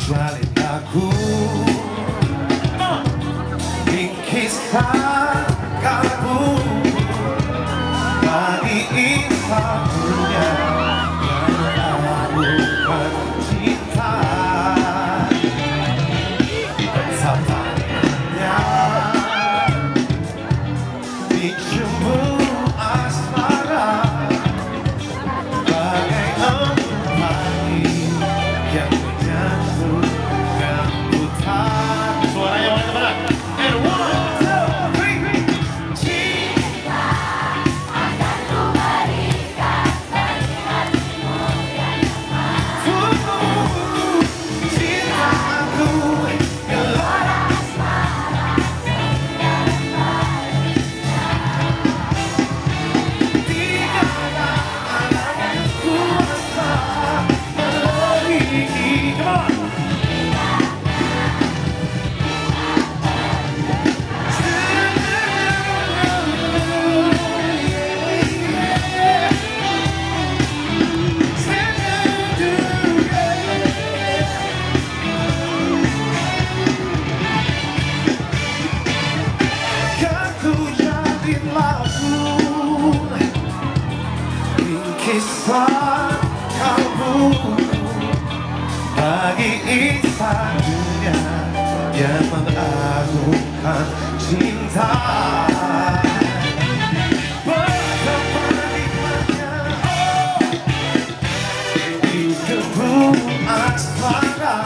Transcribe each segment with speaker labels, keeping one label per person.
Speaker 1: Kecuali aku bingkiskan kalbu bagi insan dunia yang melakukan cinta. Sapanya dicumbu asmara bagai embun pagi yang menjatuh rambutan. Suaranya mana teman? And 1, 2, 3. Cinta akan ku berikan dari hatimu yang lemah. Cinta aku gelora asmara sehingga baliknya. Tiada alam yang kuasa melebihi. Come on. Kisah kalbu bagi insan dunia yang mengagungkan cinta. Betapa nikmatnya hidupku asmara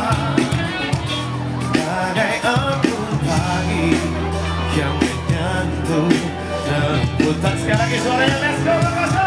Speaker 1: bagai embun pagi yang menyentuh rambutan. Sekali lagi suaranya, let's go Perkasa.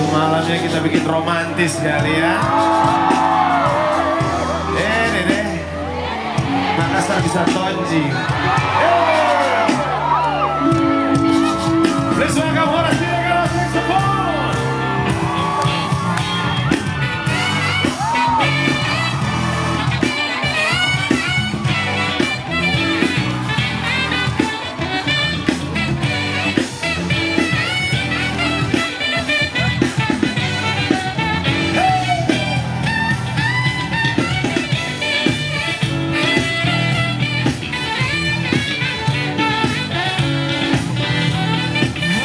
Speaker 1: Malamnya kita bikin romantis kali ya. Deh. Makassar bisa tonji. Please welcome Horace Siregar on saxophone.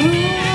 Speaker 1: Ooh.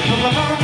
Speaker 1: Ke belakang.